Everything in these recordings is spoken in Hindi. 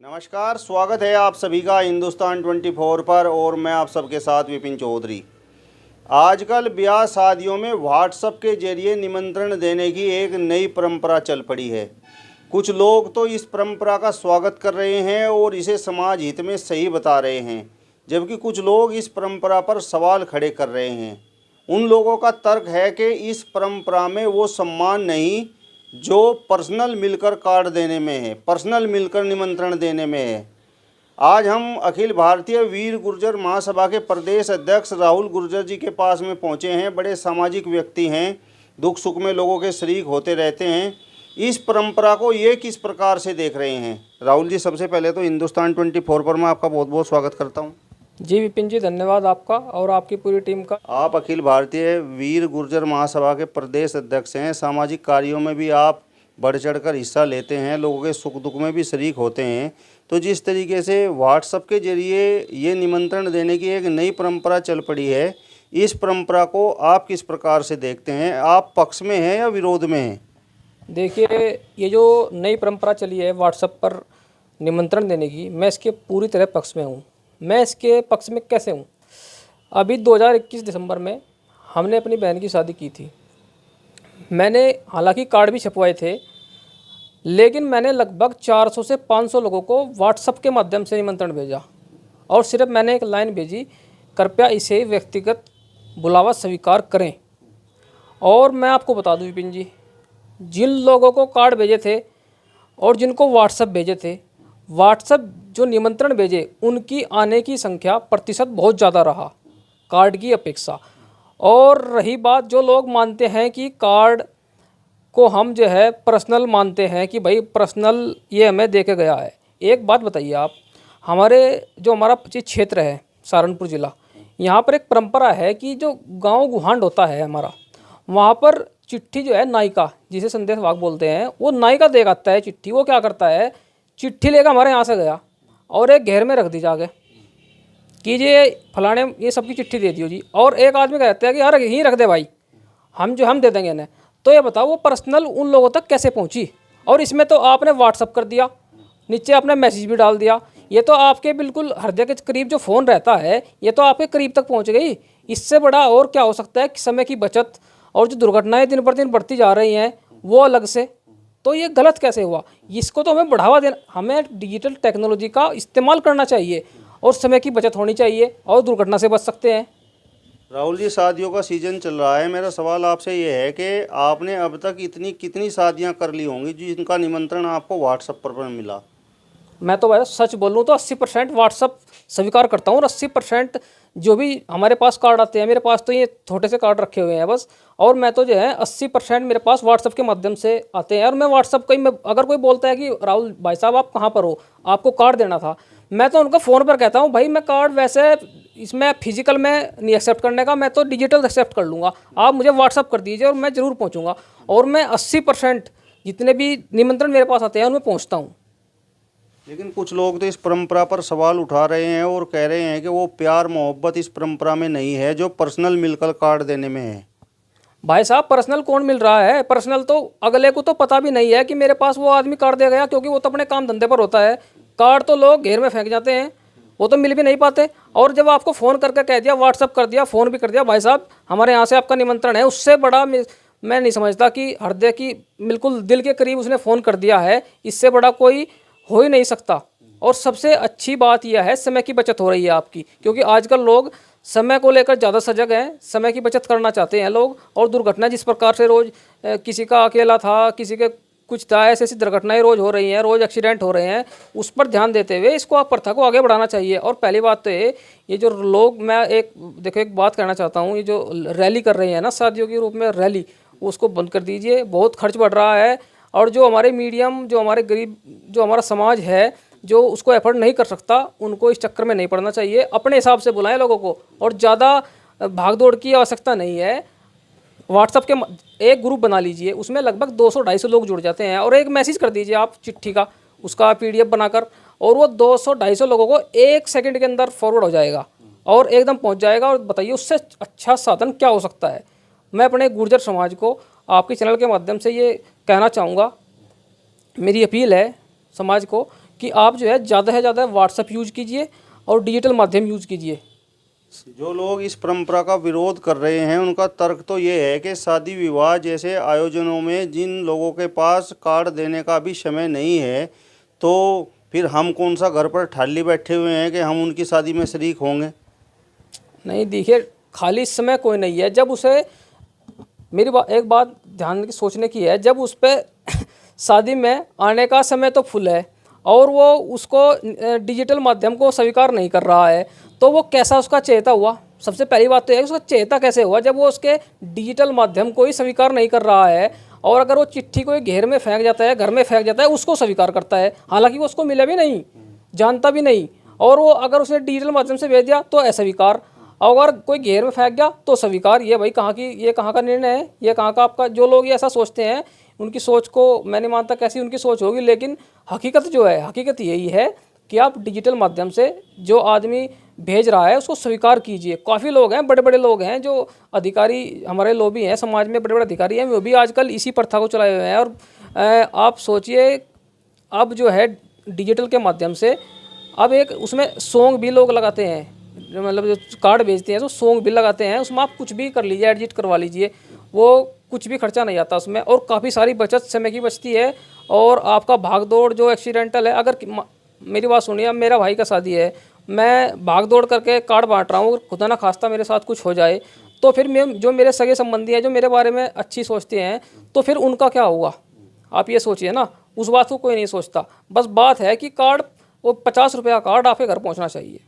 नमस्कार, स्वागत है आप सभी का हिंदुस्तान 24 पर और मैं आप सबके साथ विपिन चौधरी। आजकल ब्याह शादियों में व्हाट्सएप के जरिए निमंत्रण देने की एक नई परंपरा चल पड़ी है। कुछ लोग तो इस परंपरा का स्वागत कर रहे हैं और इसे समाज हित में सही बता रहे हैं, जबकि कुछ लोग इस परंपरा पर सवाल खड़े कर रहे हैं। उन लोगों का तर्क है कि इस परंपरा में वो सम्मान नहीं जो पर्सनल मिलकर कार्ड देने में है, पर्सनल मिलकर निमंत्रण देने में है। आज हम अखिल भारतीय वीर गुर्जर महासभा के प्रदेश अध्यक्ष राहुल गुर्जर जी के पास में पहुंचे हैं। बड़े सामाजिक व्यक्ति हैं, दुख सुख में लोगों के शरीक होते रहते हैं। इस परंपरा को ये किस प्रकार से देख रहे हैं? राहुल जी, सबसे पहले तो हिंदुस्तान 24 पर मैं आपका बहुत बहुत स्वागत करता हूँ। जी विपिन जी, धन्यवाद आपका और आपकी पूरी टीम का। आप अखिल भारतीय वीर गुर्जर महासभा के प्रदेश अध्यक्ष हैं। सामाजिक कार्यों में भी आप बढ़ चढ़कर हिस्सा लेते हैं, लोगों के सुख दुख में भी शरीक होते हैं। तो जिस तरीके से व्हाट्सएप के जरिए ये निमंत्रण देने की एक नई परंपरा चल पड़ी है, इस परंपरा को आप किस प्रकार से देखते हैं? आप पक्ष में हैं या विरोध में हैं? देखिए, ये जो नई परंपरा चली है व्हाट्सएप पर निमंत्रण देने की, मैं इसके पूरी तरह पक्ष में हूँ। मैं इसके पक्ष में कैसे हूँ? अभी 2021 दिसंबर में हमने अपनी बहन की शादी की थी। मैंने हालांकि कार्ड भी छपवाए थे, लेकिन मैंने लगभग 400 से 500 लोगों को व्हाट्सएप के माध्यम से निमंत्रण भेजा और सिर्फ मैंने एक लाइन भेजी, कृपया इसे व्यक्तिगत बुलावा स्वीकार करें। और मैं आपको बता दूं विपिन जी, जिन लोगों को कार्ड भेजे थे और जिनको व्हाट्सएप भेजे थे, व्हाट्सएप जो निमंत्रण भेजे उनकी आने की संख्या प्रतिशत बहुत ज़्यादा रहा कार्ड की अपेक्षा। और रही बात, जो लोग मानते हैं कि कार्ड को हम जो है पर्सनल मानते हैं कि भाई पर्सनल ये हमें दे के गया है। एक बात बताइए आप, हमारा क्षेत्र है सहारनपुर ज़िला, यहाँ पर एक परंपरा है कि जो गांव गुहांड होता है हमारा, वहाँ पर चिट्ठी जो है नायिका, जिसे संदेश वाहक बोलते हैं, वो नायिका दे आता है चिट्ठी। वो क्या करता है, चिट्ठी लेकर हमारे यहाँ से गया और एक घेर में रख दी जाके कि ये फलाने ये सबकी चिट्ठी दे दियो जी। और एक आदमी कहता है कि यार यहीं रख दे भाई, हम दे देंगे इन्हें। तो ये बताओ वो पर्सनल उन लोगों तक कैसे पहुंची? और इसमें तो आपने व्हाट्सअप कर दिया, नीचे आपने मैसेज भी डाल दिया। ये तो आपके बिल्कुल हृदय के करीब जो फ़ोन रहता है, ये तो आपके करीब तक पहुँच गई। इससे बड़ा और क्या हो सकता है कि समय की बचत और जो दुर्घटनाएँ दिन पर दिन बढ़ती जा रही हैं वो अलग से। तो ये गलत कैसे हुआ? इसको तो हमें बढ़ावा देना, हमें डिजिटल टेक्नोलॉजी का इस्तेमाल करना चाहिए और समय की बचत होनी चाहिए और दुर्घटना से बच सकते हैं। राहुल जी, शादियों का सीजन चल रहा है। मेरा सवाल आपसे ये है कि आपने अब तक कितनी शादियां कर ली होंगी जिनका निमंत्रण आपको व्हाट्सएप पर मिला? मैं तो भाई सच बोलूँ तो 80% व्हाट्सअप स्वीकार करता हूँ और 80% जो भी हमारे पास कार्ड आते हैं, मेरे पास तो ये छोटे से कार्ड रखे हुए हैं बस, और मैं तो जो है 80% मेरे पास व्हाट्सअप के माध्यम से आते हैं। और मैं व्हाट्सअप का ही, अगर कोई बोलता है कि राहुल भाई साहब आप कहाँ पर हो, आपको कार्ड देना था, मैं तो उनको फ़ोन पर कहता हूँ भाई मैं कार्ड वैसे इसमें फिजिकल में नहीं एक्सेप्ट करने का, मैं तो डिजिटल एक्सेप्ट कर लूँगा, आप मुझे व्हाट्सअप कर दीजिए और मैं ज़रूर पहुँचूँगा। और मैं 80% जितने भी निमंत्रण मेरे पास आते हैं उनमें पहुँचता हूँ। लेकिन कुछ लोग तो इस परंपरा पर सवाल उठा रहे हैं और कह रहे हैं कि वो प्यार मोहब्बत इस परंपरा में नहीं है जो पर्सनल मिलकर कार्ड देने में है। भाई साहब, पर्सनल कौन मिल रहा है? पर्सनल तो अगले को तो पता भी नहीं है कि मेरे पास वो आदमी कार्ड दे गया, क्योंकि वो तो अपने काम धंधे पर होता है। कार्ड तो लोग घेर में फेंक जाते हैं, वो तो मिल भी नहीं पाते। और जब आपको फ़ोन करके कह दिया, व्हाट्सअप कर दिया, फ़ोन भी कर दिया, भाई साहब हमारे यहाँ से आपका निमंत्रण है, उससे बड़ा मैं नहीं समझता कि हृदय की बिल्कुल दिल के करीब उसने फ़ोन कर दिया है, इससे बड़ा कोई हो ही नहीं सकता। और सबसे अच्छी बात यह है, समय की बचत हो रही है आपकी, क्योंकि आजकल लोग समय को लेकर ज़्यादा सजग हैं, समय की बचत करना चाहते हैं लोग। और दुर्घटना जिस प्रकार से रोज़ किसी का अकेला था, किसी के कुछ था, ऐसी दुर्घटनाएं रोज़ हो रही हैं, रोज़ एक्सीडेंट हो रहे हैं, उस पर ध्यान देते हुए इसको आप प्रथा को आगे बढ़ाना चाहिए। और पहली बात तो ये जो लोग, मैं एक बात कहना चाहता हूँ, ये जो रैली कर रहे हैं ना शादियों के रूप में रैली, उसको बंद कर दीजिए। बहुत खर्च बढ़ रहा है और जो हमारे मीडियम, जो हमारे गरीब, जो हमारा समाज है, जो उसको एफर्ट नहीं कर सकता, उनको इस चक्कर में नहीं पड़ना चाहिए। अपने हिसाब से बुलाएं लोगों को और ज़्यादा भागदौड़ की आवश्यकता नहीं है। व्हाट्सएप के एक ग्रुप बना लीजिए, उसमें लगभग 200-250 लोग जुड़ जाते हैं, और एक मैसेज कर दीजिए आप चिट्ठी का, उसका PDF बनाकर, और वो 200-250 लोगों को 1 सेकंड के अंदर फॉरवर्ड हो जाएगा और एकदम पहुंच जाएगा। और बताइए उससे अच्छा साधन क्या हो सकता है? मैं अपने गुर्जर समाज को आपके चैनल के माध्यम से ये कहना चाहूँगा, मेरी अपील है समाज को कि आप जो है ज़्यादा से ज़्यादा व्हाट्सएप यूज कीजिए और डिजिटल माध्यम यूज कीजिए। जो लोग इस परंपरा का विरोध कर रहे हैं उनका तर्क तो ये है कि शादी विवाह जैसे आयोजनों में जिन लोगों के पास कार्ड देने का भी समय नहीं है, तो फिर हम कौन सा घर पर ठाली बैठे हुए हैं कि हम उनकी शादी में शरीक होंगे। नहीं देखिए, खाली समय कोई नहीं है। जब उसे एक बात ध्यान की सोचने की है, जब उस पर शादी में आने का समय तो फुल है और वो उसको डिजिटल माध्यम को स्वीकार नहीं कर रहा है, तो वो कैसा उसका चेहता हुआ। सबसे पहली बात तो है उसका चेहता कैसे हुआ जब वो उसके डिजिटल माध्यम को ही स्वीकार नहीं कर रहा है। और अगर वो चिट्ठी को घेर में फेंक जाता है, घर में फेंक जाता है, उसको स्वीकार करता है, हालांकि वो उसको मिला भी नहीं, जानता भी नहीं। और वो अगर उसने डिजिटल माध्यम से भेज दिया तो अस्वीकार, अगर कोई घेर में फेंक गया तो स्वीकार। ये भाई ये कहाँ का निर्णय है, ये कहाँ का आपका। जो लोग ये ऐसा सोचते हैं उनकी सोच को मैं नहीं मानता कैसी उनकी सोच होगी, लेकिन हकीकत जो है, हकीकत यही है कि आप डिजिटल माध्यम से जो आदमी भेज रहा है उसको स्वीकार कीजिए। काफ़ी लोग हैं, बड़े बड़े लोग हैं, जो अधिकारी हमारे लोग भी हैं समाज में, बड़े बड़े अधिकारी हैं, वो भी आजकल इसी प्रथा को चलाए हुए हैं। और आप सोचिए, अब जो है डिजिटल के माध्यम से अब एक उसमें सॉन्ग भी लोग लगाते हैं, मतलब जो कार्ड भेजते हैं तो सॉन्ग भी लगाते हैं, उसमें आप कुछ भी कर लीजिए, एडजस्ट करवा लीजिए, वो कुछ भी खर्चा नहीं आता उसमें और काफ़ी सारी बचत समय की बचती है। और आपका भाग दौड़ जो एक्सीडेंटल है, अगर मेरी बात सुनिए, अब मेरा भाई का शादी है, मैं भाग दौड़ करके कार्ड बांट रहा हूँ, खुदा ना खास्ता मेरे साथ कुछ हो जाए तो फिर मैं जो मेरे सगे संबंधी हैं, जो मेरे बारे में अच्छी सोचते हैं, तो फिर उनका क्या होगा। आप ये सोचिए ना, उस बात को कोई नहीं सोचता। बस बात है कि कार्ड, वो 50 रुपये का कार्ड आपके घर पहुँचना चाहिए।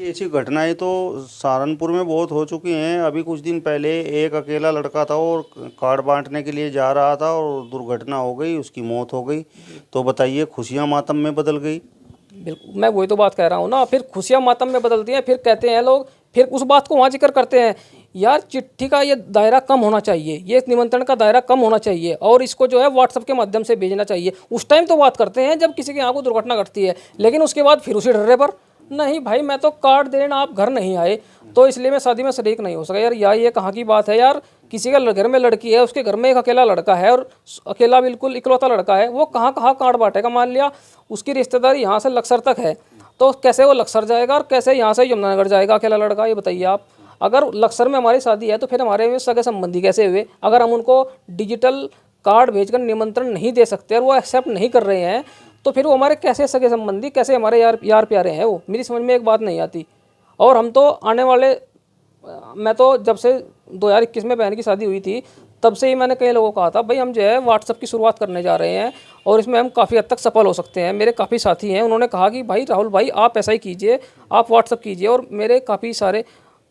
ऐसी घटनाएं तो सहारनपुर में बहुत हो चुकी हैं। अभी कुछ दिन पहले एक अकेला लड़का था और कार्ड बांटने के लिए जा रहा था और दुर्घटना हो गई, उसकी मौत हो गई। तो बताइए, खुशियां मातम में बदल गई। बिल्कुल, मैं वही तो बात कह रहा हूँ ना। फिर खुशियाँ मातम में बदलती हैं, फिर कहते हैं लोग, फिर उस बात को वहाँ जिक्र करते हैं, यार चिट्ठी का ये दायरा कम होना चाहिए, ये निमंत्रण का दायरा कम होना चाहिए और इसको जो है व्हाट्सएप के माध्यम से भेजना चाहिए। उस टाइम तो बात करते हैं जब किसी के यहाँ को दुर्घटना घटती है, लेकिन उसके बाद फिर उसी डर्रे पर, नहीं भाई मैं तो कार्ड देना, आप घर नहीं आए तो इसलिए मैं शादी में शरीक नहीं हो सका। यार ये कहाँ की बात है यार। किसी का घर में लड़की है, उसके घर में एक अकेला लड़का है और अकेला बिल्कुल इकलौता लड़का है, वो कहाँ कहाँ कार्ड बांटेगा। मान लिया उसकी रिश्तेदारी यहाँ से लक्सर तक है, तो कैसे वो लक्सर जाएगा और कैसे यहाँ से यमुनानगर जाएगा अकेला लड़का, ये बताइए आप। अगर लक्सर में हमारी शादी है तो फिर हमारे में सगे संबंधी कैसे हुए। अगर हम उनको डिजिटल कार्ड भेजकर निमंत्रण नहीं दे सकते और वो एक्सेप्ट नहीं कर रहे हैं, तो फिर वो हमारे कैसे सगे संबंधी, कैसे हमारे यार प्यारे हैं वो। मेरी समझ में एक बात नहीं आती। और हम तो आने वाले, मैं तो जब से 2021 में बहन की शादी हुई थी तब से ही मैंने कई लोगों को कहा था, भाई हम जो है व्हाट्सएप की शुरुआत करने जा रहे हैं और इसमें हम काफ़ी हद तक सफल हो सकते हैं। मेरे काफ़ी साथी हैं, उन्होंने कहा कि भाई राहुल भाई आप ऐसा ही कीजिए, आप व्हाट्सएप कीजिए। और मेरे काफ़ी सारे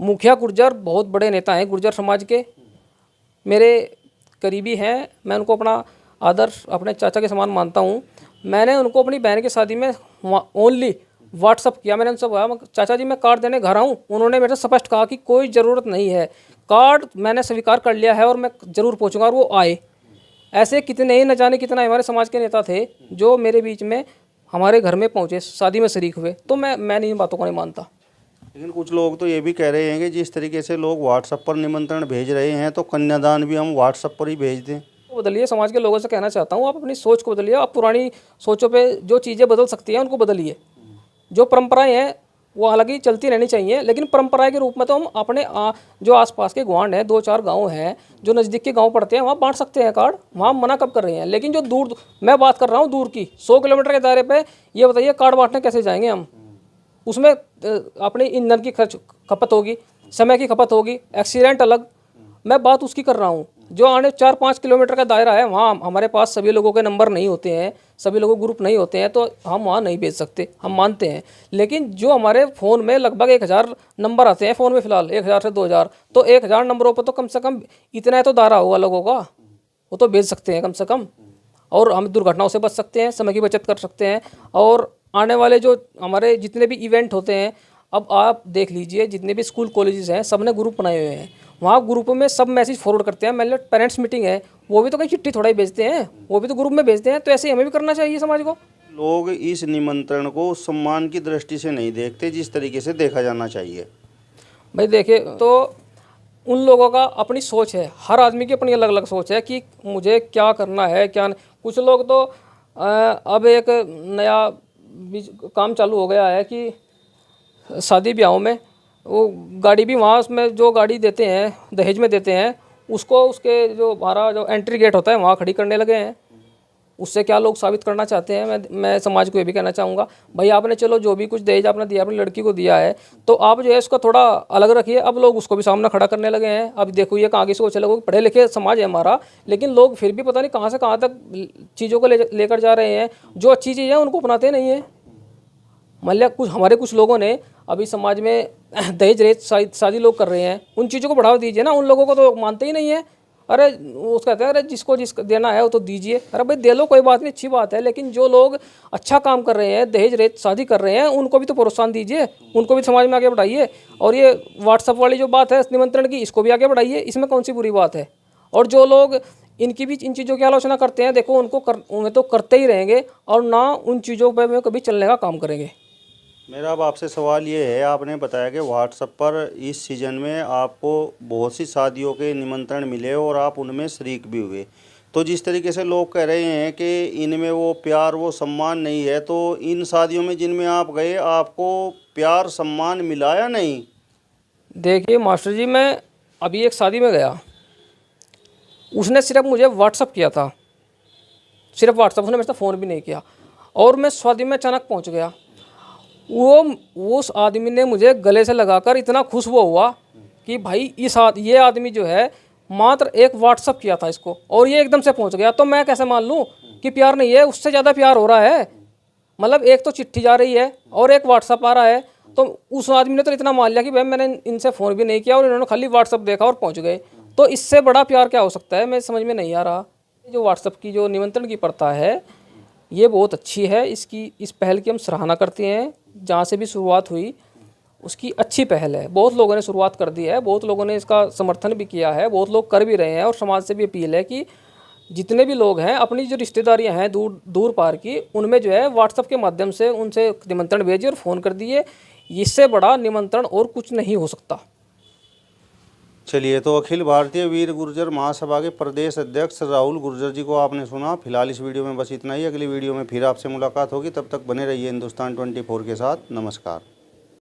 मुखिया गुर्जर, बहुत बड़े नेता हैं गुर्जर समाज के, मेरे करीबी हैं, मैं उनको अपना आदर्श, अपने चाचा के समान मानता हूँ। मैंने उनको अपनी बहन की शादी में ओनली व्हाट्सअप किया। मैंने उनसे कहा, चाचा जी मैं कार्ड देने घर आऊँ। उन्होंने मेरे से स्पष्ट कहा कि कोई ज़रूरत नहीं है, कार्ड मैंने स्वीकार कर लिया है और मैं ज़रूर पहुँचूंगा। और वो आए। ऐसे कितने ही, न जाने कितना हमारे समाज के नेता थे जो मेरे बीच में हमारे घर में पहुँचे, शादी में शरीक हुए। तो मैं इन बातों को नहीं मानता। लेकिन कुछ लोग तो ये भी कह रहे हैं कि जिस तरीके से लोग व्हाट्सएप पर निमंत्रण भेज रहे हैं तो कन्यादान भी हम व्हाट्सएप पर ही भेज दें। बदलिए, समाज के लोगों से कहना चाहता हूँ, आप अपनी सोच को बदलिए। आप पुरानी सोचों पे जो चीज़ें बदल सकती हैं उनको बदलिए। जो परंपराएं हैं वो हालांकि चलती रहनी चाहिए, लेकिन परंपराएं के रूप में तो हम अपने जो आसपास के गुआंढ हैं, 2-4 गांव हैं, जो नज़दीक के गांव पड़ते हैं, वहाँ बांट सकते हैं कार्ड। वहाँ मना कब कर रहे हैं। लेकिन जो दूर, मैं बात कर रहा हूँ दूर की, 100 किलोमीटर के दायरे पे, ये बताइए कार्ड बांटने कैसे जाएंगे हम। उसमें अपने ईंधन की खपत होगी, समय की खपत होगी, एक्सीडेंट अलग। मैं बात उसकी कर रहा हूँ जो आने 4-5 किलोमीटर का दायरा है, वहाँ हमारे पास सभी लोगों के नंबर नहीं होते हैं, सभी लोगों ग्रुप नहीं होते हैं, तो हम वहाँ नहीं भेज सकते, हम मानते हैं। लेकिन जो हमारे फ़ोन में लगभग 1000 नंबर आते हैं फ़ोन में, फ़िलहाल 1000 से 2000, तो 1000 नंबरों पर तो कम से कम इतना तो दायरा होगा लोगों का, वो तो भेज सकते हैं कम से कम। और हम दुर्घटनाओं से बच सकते हैं, समय की बचत कर सकते हैं। और आने वाले जो हमारे जितने भी इवेंट होते हैं, अब आप देख लीजिए, जितने भी स्कूल कॉलेजेस हैं सब ने ग्रुप बनाए हुए हैं, वहाँ ग्रुप में सब मैसेज फॉरवर्ड करते हैं। मान लो पेरेंट्स मीटिंग है, वो भी तो कहीं चिट्ठी थोड़ा ही भेजते हैं, वो भी तो ग्रुप में भेजते हैं। तो ऐसे ही हमें भी करना चाहिए समाज को। लोग इस निमंत्रण को सम्मान की दृष्टि से नहीं देखते जिस तरीके से देखा जाना चाहिए। भाई देखिए, तो उन लोगों का अपनी सोच है, हर आदमी की अपनी अलग अलग सोच है कि मुझे क्या करना है क्या नहीं। कुछ लोग तो अब एक नया काम चालू हो गया है कि शादी ब्याहों में वो गाड़ी भी वहाँ उसमें जो गाड़ी देते हैं दहेज में देते हैं उसको उसके जो हमारा जो एंट्री गेट होता है वहाँ खड़ी करने लगे हैं। उससे क्या लोग साबित करना चाहते हैं, मैं समाज को ये भी कहना चाहूँगा, भाई आपने चलो जो भी कुछ दहेज आपने दिया अपनी लड़की को दिया है तो आप जो है इसको थोड़ा अलग रखिए। अब लोग उसको भी सामने खड़ा करने लगे हैं। अब देखो ये आगे सोच लोग पढ़े लिखे समाज है हमारा, लेकिन लोग फिर भी पता नहीं कहाँ से कहाँ तक चीज़ों को लेकर जा रहे हैं। जो अच्छी चीज़ है उनको अपनाते नहीं है। मान लिया कुछ लोगों ने अभी समाज में दहेज रेत शादी लोग कर रहे हैं, उन चीज़ों को बढ़ावा दीजिए ना। उन लोगों को तो मानते ही नहीं है। अरे वो कहते हैं अरे जिसको देना है वो तो दीजिए। अरे भाई दे लो, कोई बात नहीं, अच्छी बात है, लेकिन जो लोग अच्छा काम कर रहे हैं, दहेज रेत शादी कर रहे हैं, उनको भी तो प्रोत्साहन दीजिए, उनको भी समाज में आगे बढ़ाइए। और ये व्हाट्सअप वाली जो बात है निमंत्रण की, इसको भी आगे बढ़ाइए, इसमें कौन सी बुरी बात है। और जो लोग इनकी भी इन चीज़ों की आलोचना करते हैं, देखो उन्हें तो करते ही रहेंगे और ना उन चीज़ों पर वे कभी चलने का काम करेंगे। मेरा अब आपसे सवाल ये है, आपने बताया कि व्हाट्सएप पर इस सीज़न में आपको बहुत सी शादियों के निमंत्रण मिले और आप उनमें शरीक भी हुए, तो जिस तरीके से लोग कह रहे हैं कि इनमें वो प्यार वो सम्मान नहीं है, तो इन शादियों में जिनमें आप गए आपको प्यार सम्मान मिला या नहीं? देखिए मास्टर जी, मैं अभी एक शादी में गया, उसने सिर्फ मुझे व्हाट्सअप किया था, सिर्फ व्हाट्सअप, उसने मेरे से फ़ोन भी नहीं किया, और मैं शादी में अचानक पहुंच गया। वो उस आदमी ने मुझे गले से लगाकर इतना खुश वो हुआ कि भाई ये आदमी जो है मात्र एक व्हाट्सअप किया था इसको और ये एकदम से पहुंच गया। तो मैं कैसे मान लूँ कि प्यार नहीं है, उससे ज़्यादा प्यार हो रहा है। मतलब एक तो चिट्ठी जा रही है और एक व्हाट्सअप आ रहा है, तो उस आदमी ने तो इतना मान लिया कि भाई मैंने इनसे फ़ोन भी नहीं किया और इन्होंने खाली व्हाट्सअप देखा और पहुँच गए। तो इससे बड़ा प्यार क्या हो सकता है, मैं समझ में नहीं आ रहा। जो व्हाट्सअप की जो निमंत्रण की प्रथा है ये बहुत अच्छी है, इस पहल की हम सराहना करते हैं। जहाँ से भी शुरुआत हुई उसकी अच्छी पहल है, बहुत लोगों ने शुरुआत कर दी है, बहुत लोगों ने इसका समर्थन भी किया है, बहुत लोग कर भी रहे हैं। और समाज से भी अपील है कि जितने भी लोग हैं अपनी जो रिश्तेदारियां हैं दूर पार की, उनमें जो है व्हाट्सएप के माध्यम से उनसे निमंत्रण भेजिए और फ़ोन कर दिए। इससे बड़ा निमंत्रण और कुछ नहीं हो सकता। चलिए, तो अखिल भारतीय वीर गुर्जर महासभा के प्रदेश अध्यक्ष राहुल गुर्जर जी को आपने सुना। फिलहाल इस वीडियो में बस इतना ही। अगली वीडियो में फिर आपसे मुलाकात होगी, तब तक बने रहिए हिंदुस्तान 24 के साथ। नमस्कार।